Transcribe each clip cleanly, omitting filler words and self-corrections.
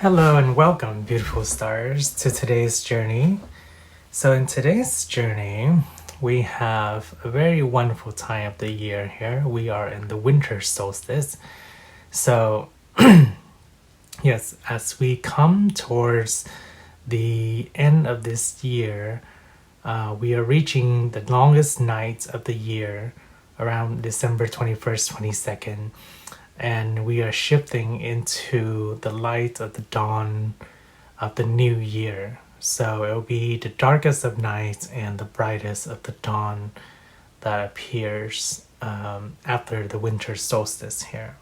Hello and welcome, beautiful stars, to today's journey. So in today's journey, we have a very wonderful time of the year here. We are in the winter solstice. So yes, as we come towards the end of this year, we are reaching the longest night of the year around December 21st, 22nd. And we are shifting into the light of the dawn of the new year. So it will be the darkest of night and the brightest of the dawn that appears after the winter solstice here.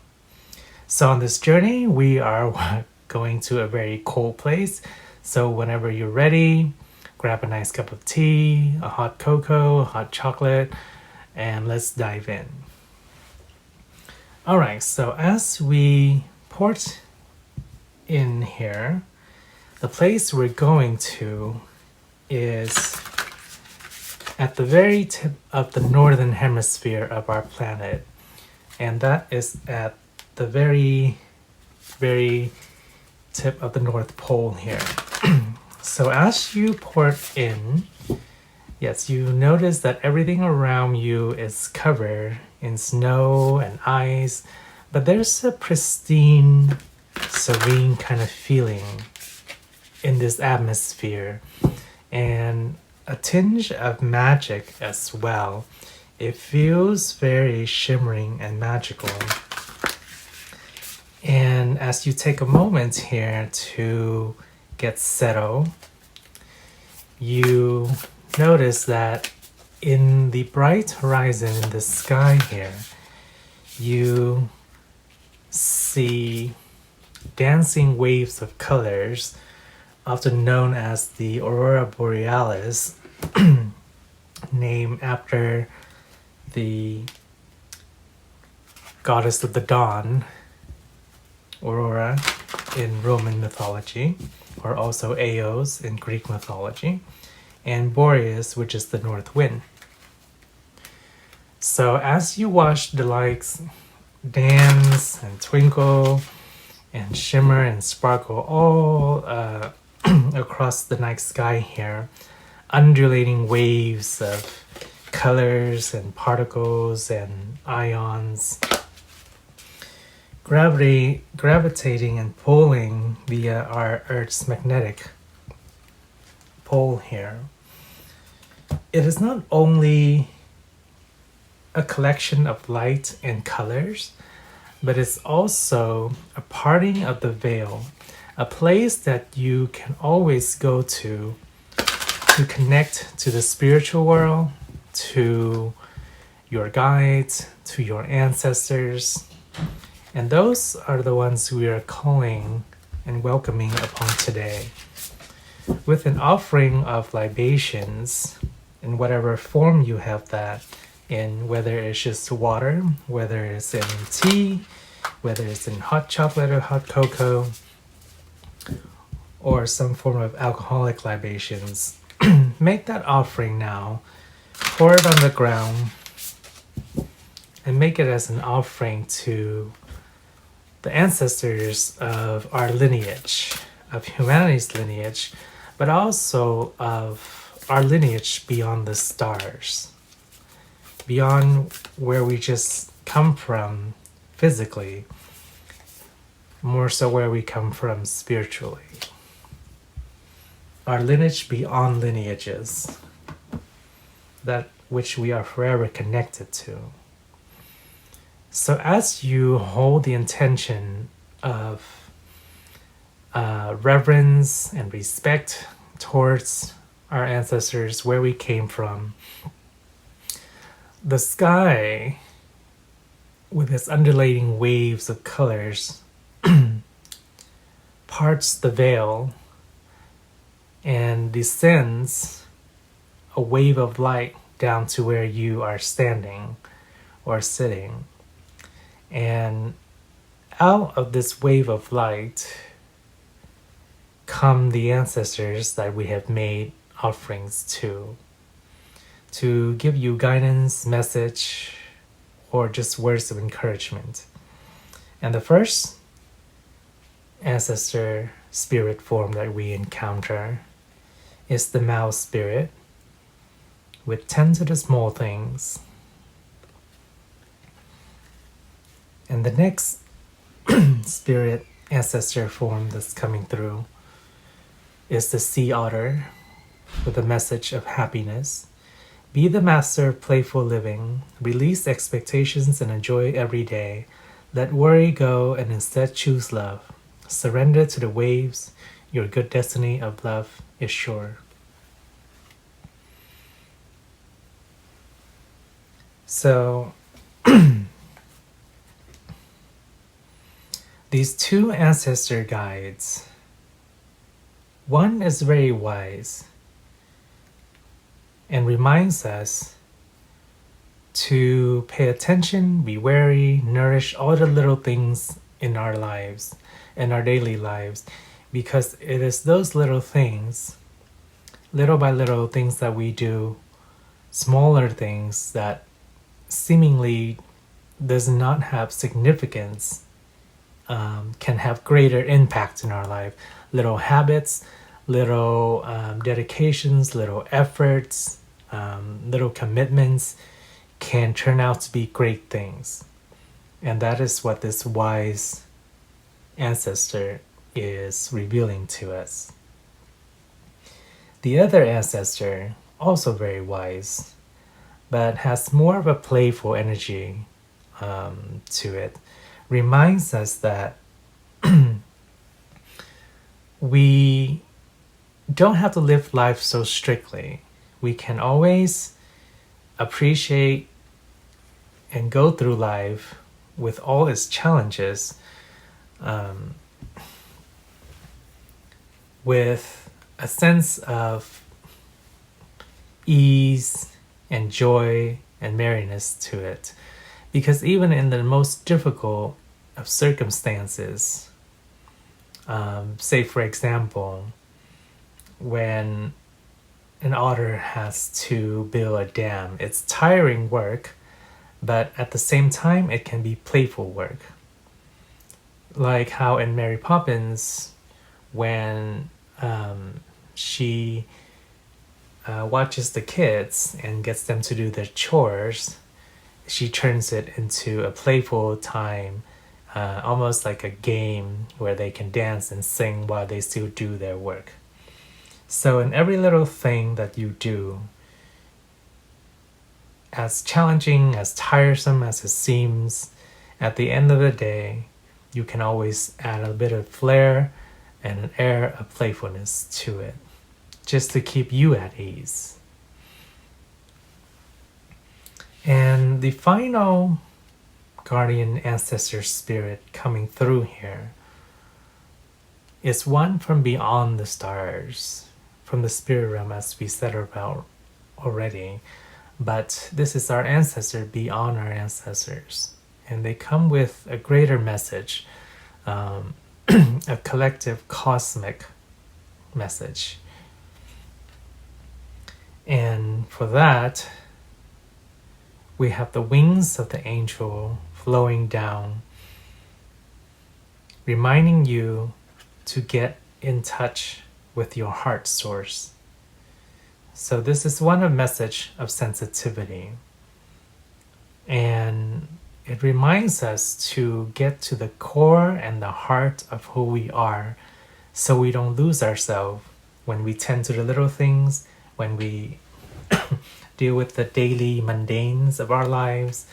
So on this journey, we are going to a very cold place. So whenever you're ready, grab a nice cup of tea, a hot cocoa, hot chocolate, and let's dive in. Alright, so as we port in here, the place we're going to is at the very tip of the northern hemisphere of our planet. And that is at the very, very tip of the North Pole here. So as you port in, yes, you notice that everything around you is covered in snow and ice, but there's a pristine, serene kind of feeling in this atmosphere and a tinge of magic as well. It feels very shimmering and magical. And as you take a moment here to get settled, you notice that in the bright horizon in the sky here, you see dancing waves of colors, often known as the Aurora Borealis, named after the goddess of the dawn, Aurora in Roman mythology, or also Eos in Greek mythology, and Boreas, which is the north wind. So as you watch the lights dance and twinkle and shimmer and sparkle all across the night sky here, undulating waves of colors and particles and ions, gravitating and pulling via our Earth's magnetic pole here. It is not only a collection of light and colors, but it's also a parting of the veil, a place that you can always go to connect to the spiritual world, to your guides, to your ancestors. And those are the ones we are calling and welcoming upon today, with an offering of libations in whatever form you have that in, whether it's just water, whether it's in tea, whether it's in hot chocolate or hot cocoa, or some form of alcoholic libations. Make that offering now, pour it on the ground, and make it as an offering to the ancestors of our lineage, of humanity's lineage, but also of our lineage beyond the stars, beyond where we just come from physically, more so where we come from spiritually. Our lineage beyond lineages, that which we are forever connected to. So as you hold the intention of reverence and respect towards our ancestors, where we came from, the sky, with its undulating waves of colors, parts the veil and descends a wave of light down to where you are standing or sitting. And out of this wave of light come the ancestors that we have made offerings to give you guidance, message, or just words of encouragement. And the first ancestor spirit form that we encounter is the mouse spirit, which tends to the small things. And the next spirit ancestor form that's coming through is the sea otter, with a message of happiness. Be the master of playful living. Release expectations and enjoy every day. Let worry go and instead choose love. Surrender to the waves. Your good destiny of love is sure. So, these two ancestor guides, one is very wise and reminds us to pay attention, be wary, nourish all the little things in our lives, in our daily lives, because it is those little things, little by little things that we do, smaller things that seemingly does not have significance, can have greater impact in our life. Little habits, little dedications, little efforts, little commitments can turn out to be great things. And that is what this wise ancestor is revealing to us. The other ancestor, also very wise, but has more of a playful energy to it, reminds us that we don't have to live life so strictly. We can always appreciate and go through life with all its challenges with a sense of ease and joy and merriness to it. Because even in the most difficult of circumstances, say for example, when an otter has to build a dam, it's tiring work, but at the same time it can be playful work. Like how in Mary Poppins, when she watches the kids and gets them to do their chores, she turns it into a playful time, almost like a game where they can dance and sing while they still do their work. So in every little thing that you do, as challenging, as tiresome as it seems, at the end of the day, you can always add a bit of flair and an air of playfulness to it, just to keep you at ease. And the final guardian ancestor spirit coming through here is one from beyond the stars, from the spirit realm, as we said about already. But this is our ancestor beyond our ancestors, and they come with a greater message, a collective cosmic message. And for that, we have the wings of the angel flowing down, reminding you to get in touch with your heart source. So this is one message of sensitivity. And it reminds us to get to the core and the heart of who we are, so we don't lose ourselves when we tend to the little things, when we deal with the daily mundanes of our lives.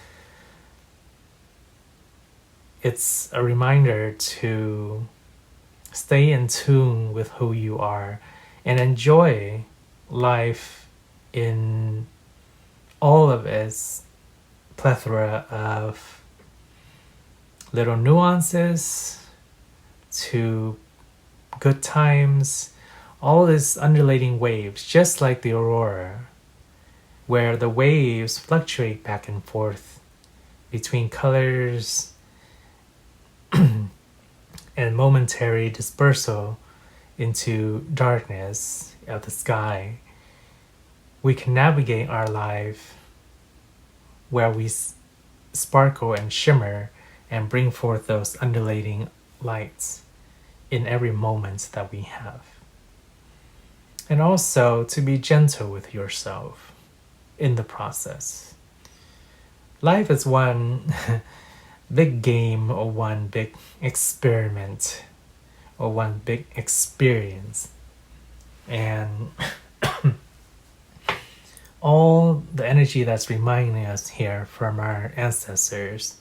It's a reminder to stay in tune with who you are and enjoy life in all of its plethora of little nuances to good times, all these undulating waves, just like the aurora, where the waves fluctuate back and forth between colors and momentary dispersal into darkness of the sky. We can navigate our life where we sparkle and shimmer and bring forth those undulating lights in every moment that we have. And also to be gentle with yourself in the process. Life is one big game or one big experiment or one big experience. And all the energy that's reminding us here from our ancestors,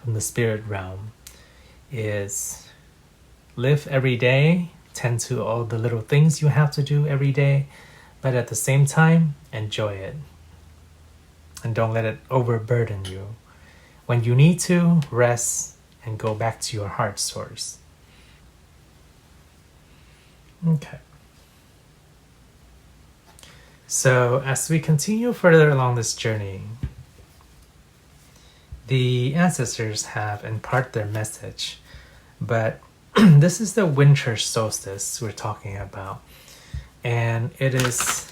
from the spirit realm, is live every day, tend to all the little things you have to do every day, but at the same time, enjoy it. And don't let it overburden you. When you need to, rest and go back to your heart source. Okay. So as we continue further along this journey, the ancestors have imparted their message, but this is the winter solstice we're talking about, and it is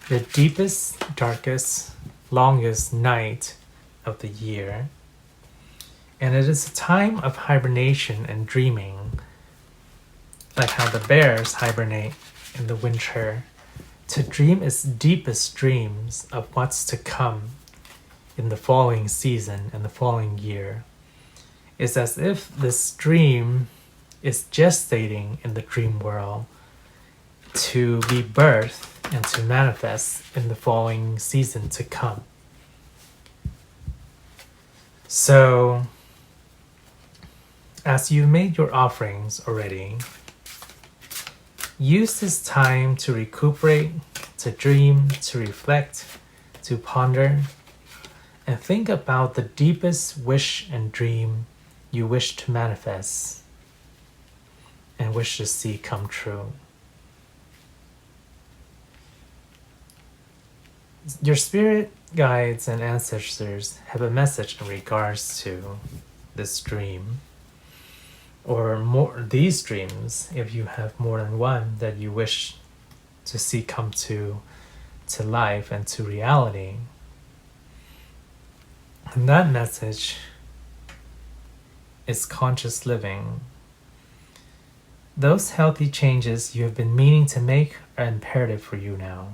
the deepest, darkest, longest night of the year, and it is a time of hibernation and dreaming, like how the bears hibernate in the winter, to dream its deepest dreams of what's to come in the following season and the following year. It's as if this dream is gestating in the dream world to be birthed and to manifest in the following season to come. So, as you've made your offerings already, use this time to recuperate, to dream, to reflect, to ponder, and think about the deepest wish and dream you wish to manifest and wish to see come true. Your spirit guides and ancestors have a message in regards to this dream, or more these dreams, if you have more than one that you wish to see come to life and to reality. And that message is conscious living. Those healthy changes you have been meaning to make are imperative for you now.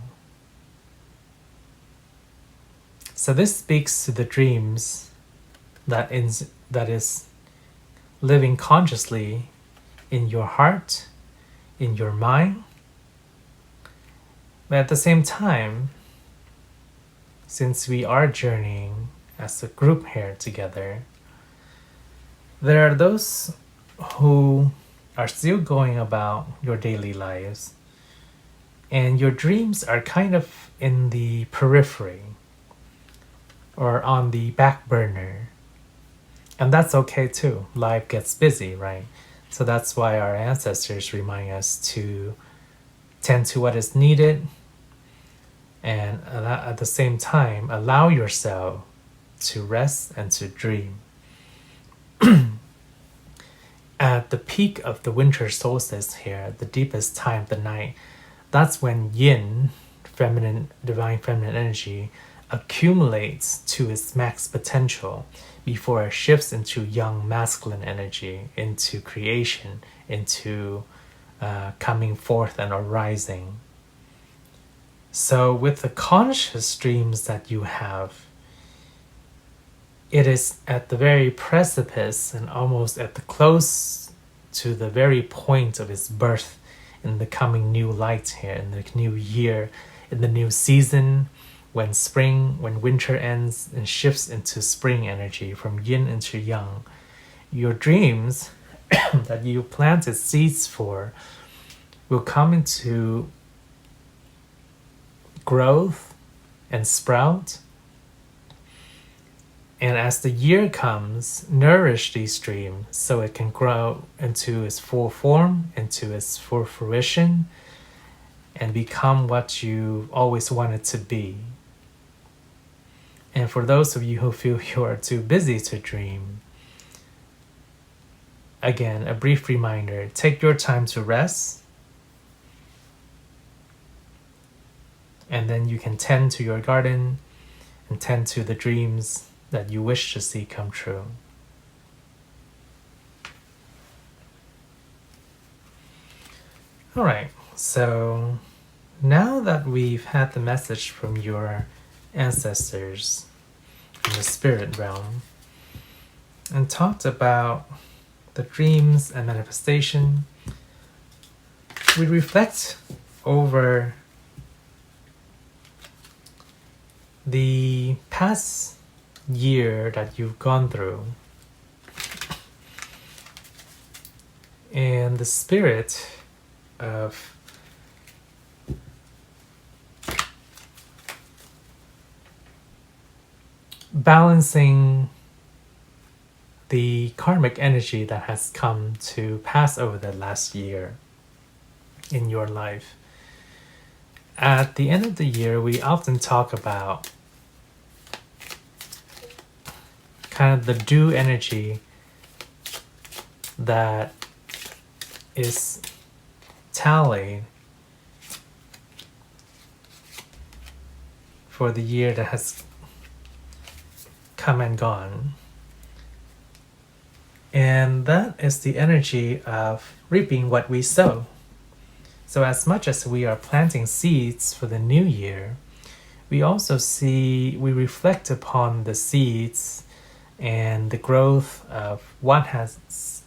So this speaks to the dreams that is living consciously in your heart, in your mind. But at the same time, since we are journeying as a group here together, there are those who are still going about your daily lives, and your dreams are kind of in the periphery or on the back burner. And that's okay too. Life gets busy, right? So that's why our ancestors remind us to tend to what is needed, and at the same time, allow yourself to rest and to dream. At the peak of the winter solstice here, the deepest time of the night, that's when yin, divine feminine energy, accumulates to its max potential before it shifts into young masculine energy, into creation, into coming forth and arising. So with the conscious dreams that you have, it is at the very precipice and almost at the close to the very point of its birth in the coming new light here, in the new year, in the new season, when winter ends and shifts into spring energy, from yin into yang. Your dreams that you planted seeds for will come into growth and sprout. And as the year comes, nourish these dreams so it can grow into its full form, into its full fruition, and become what you always wanted to be. And for those of you who feel you are too busy to dream, again, a brief reminder, take your time to rest, and then you can tend to your garden and tend to the dreams that you wish to see come true. All right, so now that we've had the message from your ancestors in the spirit realm and talked about the dreams and manifestation, we reflect over the past year that you've gone through and the spirit of balancing the karmic energy that has come to pass over the last year in your life. At the end of the year, we often talk about kind of the due energy that is tallied for the year that has come and gone. And that is the energy of reaping what we sow. So as much as we are planting seeds for the new year, we also we reflect upon the seeds and the growth of what has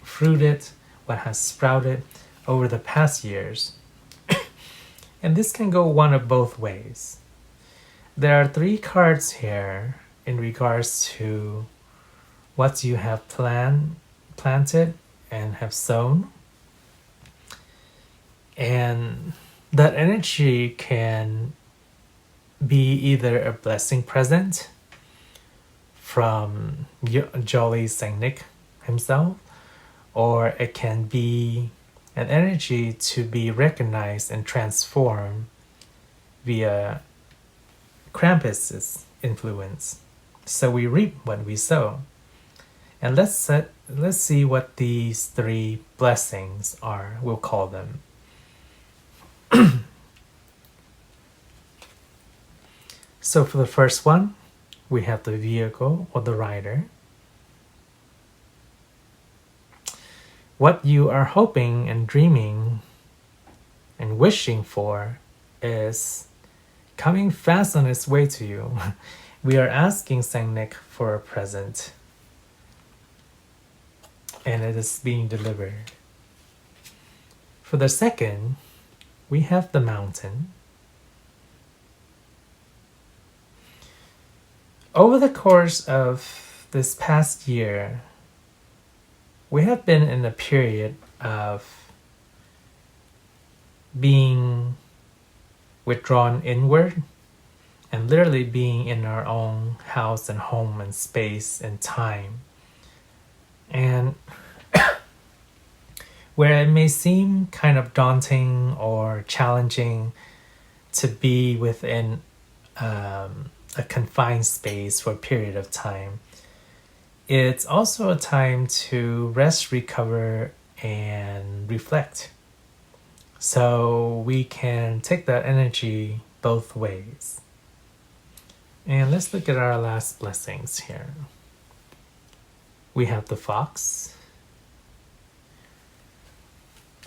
fruited, what has sprouted over the past years. And this can go one of both ways. There are 3 cards here in regards to what you have planted and have sown. And that energy can be either a blessing present from Jolly Saint Nick himself, or it can be an energy to be recognized and transformed via Krampus's influence. So we reap what we sow. And let's see what these 3 blessings are, we'll call them. So for the first one, we have the vehicle or the rider. What you are hoping and dreaming and wishing for is coming fast on its way to you. We are asking Saint Nick for a present, and it is being delivered. For the second, we have the mountain. Over the course of this past year, we have been in a period of being withdrawn inward and literally being in our own house and home and space and time. And where it may seem kind of daunting or challenging to be within a confined space for a period of time, it's also a time to rest, recover, and reflect. So we can take that energy both ways. And let's look at our last blessings here. We have the fox.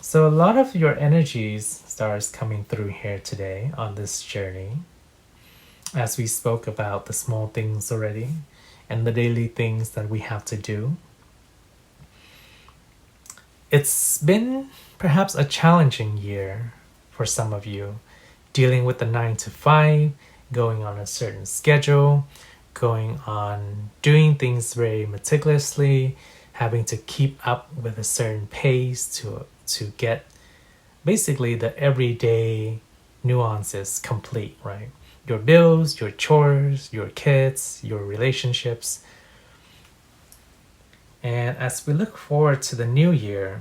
So a lot of your energies starts coming through here today on this journey, as we spoke about the small things already and the daily things that we have to do. It's been perhaps a challenging year for some of you, dealing with the 9 to 5, going on a certain schedule, going on doing things very meticulously, having to keep up with a certain pace to get basically the everyday nuances complete, right? Your bills, your chores, your kids, your relationships. And as we look forward to the new year,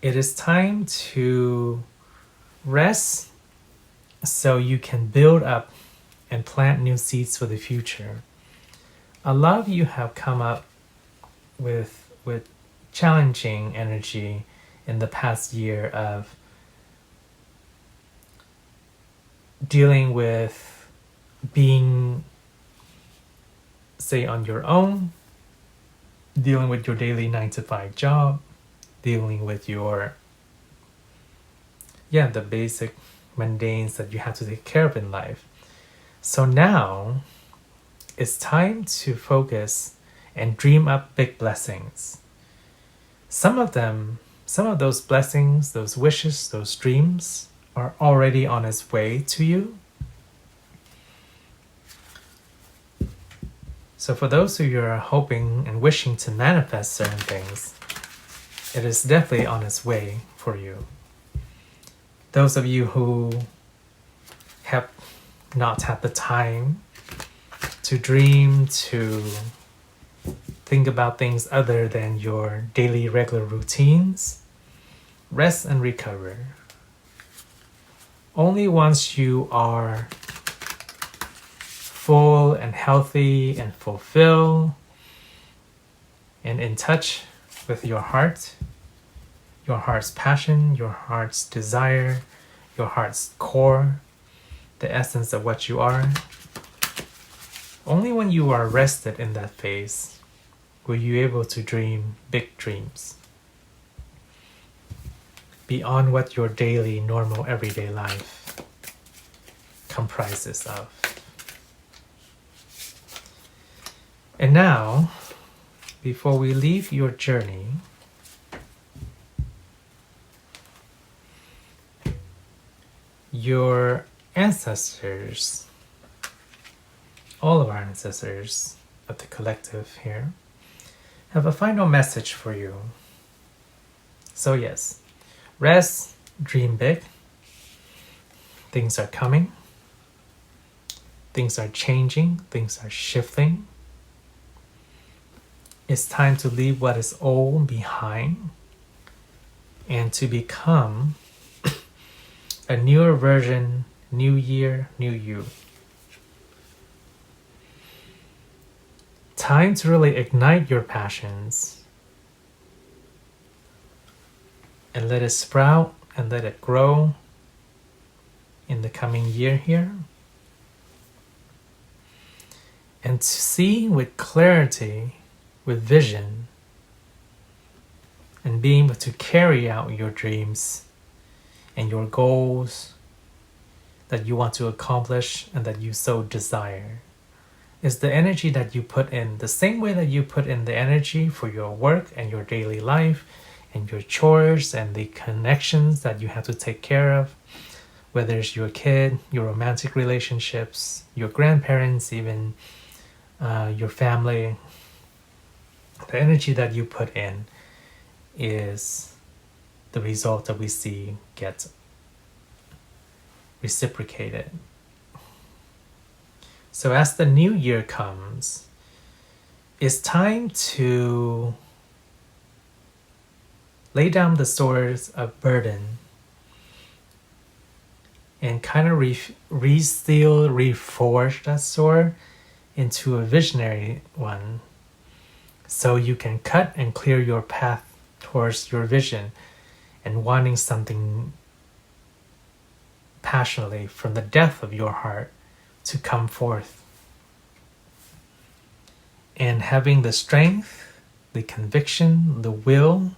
it is time to rest so you can build up and plant new seeds for the future. A lot of you have come up with challenging energy in the past year of dealing with being, say, on your own, dealing with your daily 9 to 5 job, dealing with the basic mundanes that you have to take care of in life. So now it's time to focus and dream up big blessings. Some of those blessings, those wishes, those dreams are already on its way to you. So for those who you are hoping and wishing to manifest certain things, it is definitely on its way for you. Those of you who have not had the time to dream, to think about things other than your daily regular routines, rest and recover. Only once you are full and healthy and fulfilled and in touch with your heart's passion, your heart's desire, your heart's core, the essence of what you are. Only when you are rested in that phase will you be able to dream big dreams beyond what your daily, normal, everyday life comprises of. And now, before we leave your journey, your ancestors, all of our ancestors of the collective here, have a final message for you. So yes, rest, dream big. Things are coming. Things are changing. Things are shifting. It's time to leave what is old behind and to become a newer version, new year, new you. Time to really ignite your passions and let it sprout and let it grow in the coming year here. And to see with clarity, with vision, and being able to carry out your dreams and your goals that you want to accomplish and that you so desire. Is the energy that you put in, the same way that you put in the energy for your work and your daily life and your chores and the connections that you have to take care of, whether it's your kid, your romantic relationships, your grandparents, even your family. The energy that you put in is the result that we see gets reciprocated. So as the new year comes, it's time to lay down the swords of burden and kind of reforge that sword into a visionary one, so you can cut and clear your path towards your vision and wanting something passionately from the depth of your heart to come forth. And having the strength, the conviction, the will,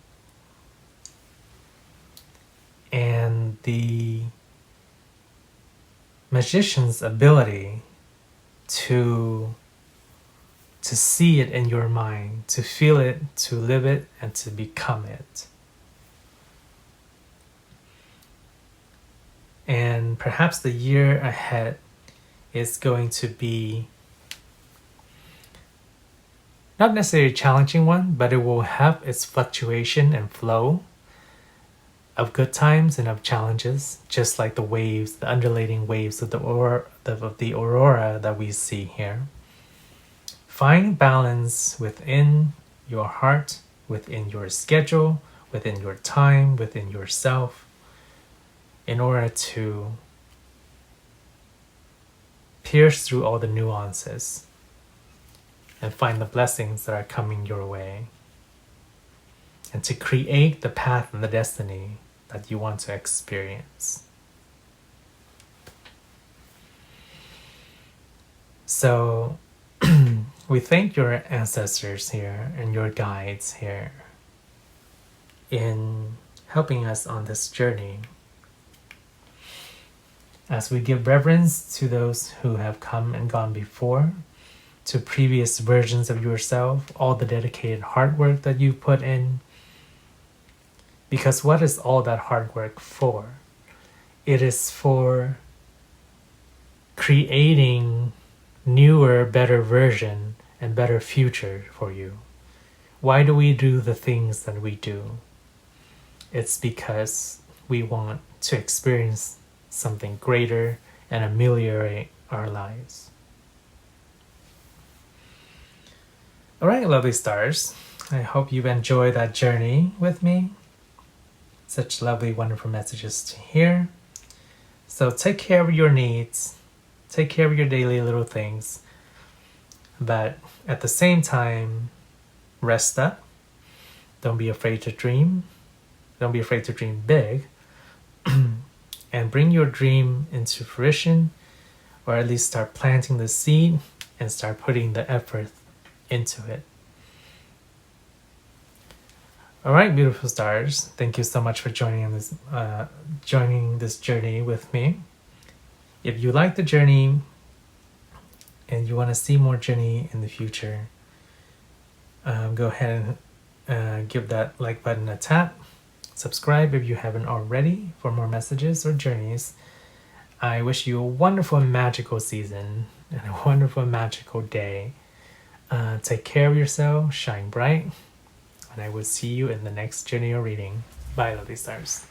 and the magician's ability to see it in your mind, to feel it, to live it, and to become it. And perhaps the year ahead is going to be not necessarily a challenging one, but it will have its fluctuation and flow of good times and of challenges, just like the waves, the undulating waves of the aurora that we see here. Find balance within your heart, within your schedule, within your time, within yourself, in order to pierce through all the nuances and find the blessings that are coming your way, and to create the path and the destiny that you want to experience. So we thank your ancestors here and your guides here in helping us on this journey. As we give reverence to those who have come and gone before, to previous versions of yourself, all the dedicated hard work that you've put in. Because what is all that hard work for? It is for creating newer, better version and better future for you. Why do we do the things that we do? It's because we want to experience something greater and ameliorate our lives. All right, lovely stars. I hope you've enjoyed that journey with me. Such lovely, wonderful messages to hear. So take care of your needs. Take care of your daily little things. But at the same time, rest up. Don't be afraid to dream. Don't be afraid to dream big. And bring your dream into fruition, or at least start planting the seed and start putting the effort into it. All right, beautiful stars. Thank you so much for joining this journey with me. If you like the journey and you want to see more journey in the future, go ahead and give that like button a tap. Subscribe if you haven't already for more messages or journeys. I wish you a wonderful and magical season and a wonderful and magical day. Take care of yourself, shine bright, and I will see you in the next journey or reading. Bye, lovely stars.